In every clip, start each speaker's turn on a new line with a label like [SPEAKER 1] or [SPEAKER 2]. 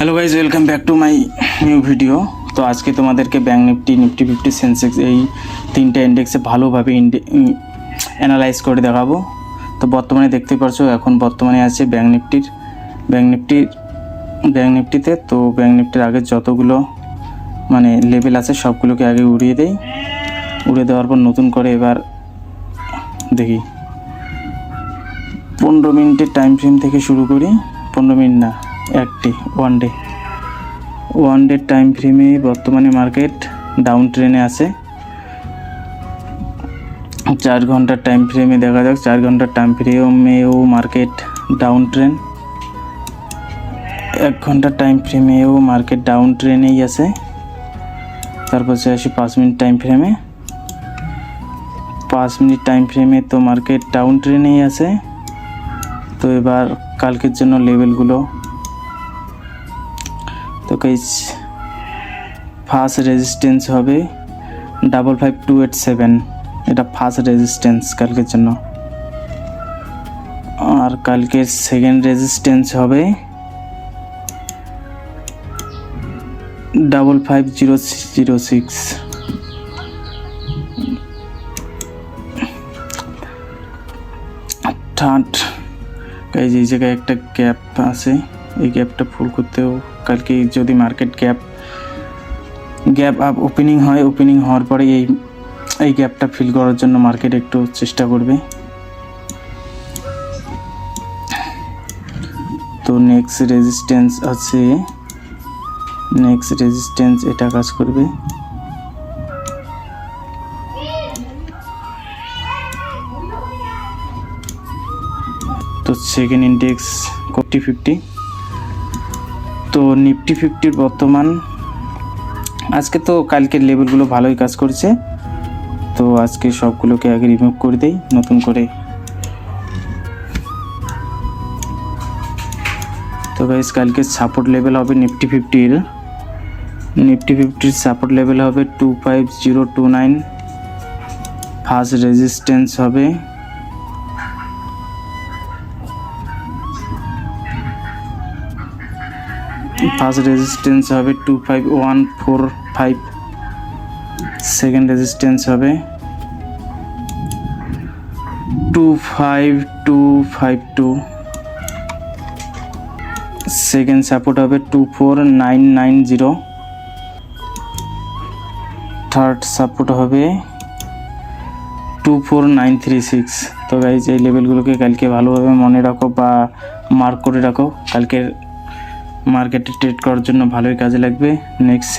[SPEAKER 1] Hello guys, welcome back to my new video. তো আজকে তোমাদেরকে ব্যাঙ্ক নিফটি, নিফটি 50, সেন্সেক্স এই তিনটে ইন্ডেক্সে ভালোভাবে অ্যানালাইজ করে দেখাবো। তো বর্তমানে দেখতে পাচ্ছ এখন বর্তমানে আছে ব্যাঙ্ক নিফটিতে। তো ব্যাঙ্ক নিফটির আগে যতগুলো লেভেল আছে সবগুলোকে আগে উড়িয়ে দেওয়ার পর নতুন করে এবার দেখি 15 মিনিটের টাইম ফ্রেম থেকে শুরু করি। 15 মিনিট না, ওয়ান ডে টাইম ফ্রেমে বর্তমানে মার্কেট ডাউন ট্রেনে আছে। 4 ঘন্টার টাইম ফ্রেমে দেখা যাক। 4 ঘন্টার টাইম ফ্রেমেও মার্কেট ডাউন ট্রেন। 1 ঘন্টার টাইম ফ্রেমেও মার্কেট ডাউন ট্রেনেই আছে। তারপর আসি 5 মিনিট টাইম ফ্রেমে। 5 মিনিট টাইম ফ্রেমে তো মার্কেট ডাউন ট্রেনেই আছে। তো এবার কালকের জন্য লেভেলগুলো, তো গাইস ফার্স্ট রেজিস্ট্যান্স হবে 55287, এটা ফার্স্ট রেজিস্ট্যান্স কালকের জন্য। আর কালকের সেকেন্ড রেজিস্ট্যান্স হবে 55006। থার্ড গাইস এই জায়গায় একটা গ্যাপ আছে, এই গ্যাপটা ফুল করতেও কালকে যদি মার্কেট গ্যাপ আপ ওপেনিং হয়, ওপেনিং হওয়ার পরে এই গ্যাপটা ফিল করার জন্য মার্কেট একটু চেষ্টা করবে। তো নেক্সট রেজিস্ট্যান্স আছে, এটা কাজ করবে। তো সেকেন্ড ইন্ডেক্স নিফটি 50। তো নিফটি 50 বর্তমান আজকে তো কালকের লেভেলগুলো ভালোই কাজ করছে। তো আজকে সবগুলোকে আগে রিমুভ করে দেই নতুন করে। তো গাইস কালকে সাপোর্ট লেভেল হবে নিফটি 50-র সাপোর্ট লেভেল হবে 25029। ফার্স্ট রেজিস্ট্যান্স হবে 25145। সেকেন্ড রেজিস্ট্যান্স হবে 25252। সেকেন্ড সাপোর্ট হবে 24990। থার্ড সাপোর্ট হবে 24936। তো গাইজ এই লেভেলগুলোকে কালকে ভালোভাবে মনে রাখো বা মার্ক করে রাখো, কালকের মার্কেটে ট্রেড করার জন্য ভালোই কাজে লাগবে। নেক্সট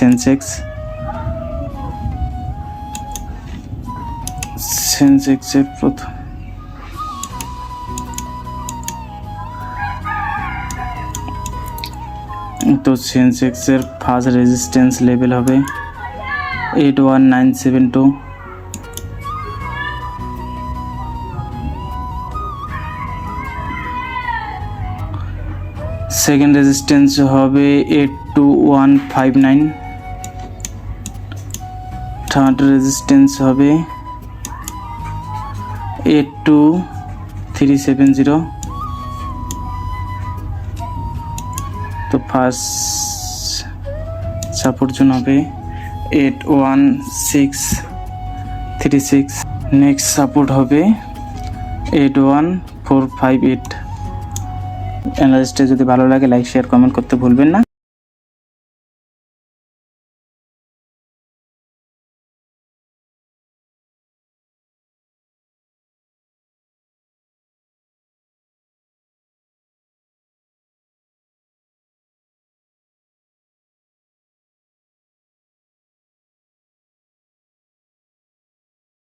[SPEAKER 1] সেন্সেক্সের প্রথম তো সেন্সেক্সের ফার্স্ট রেজিস্ট্যান্স লেভেল হবে 81972। সেকেন্ড রেজিস্ট্যান্স হবে 82159। থার্ড রেজিস্ট্যান্স হবে 82370। তো ফার্স্ট সাপোর্ট জোন হবে 81636। নেক্সট সাপোর্ট হবে 81458। অ্যানালিস্টে যদি ভালো লাগে লাইক শেয়ার কমেন্ট করতে ভুলবেন না।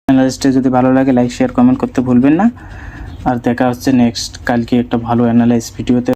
[SPEAKER 1] অ্যানালিস্টে যদি ভালো লাগে লাইক শেয়ার কমেন্ট করতে ভুলবেন না। আর দেখা হচ্ছে নেক্সট কালকে একটা ভালো অ্যানালাইজ ভিডিওতে।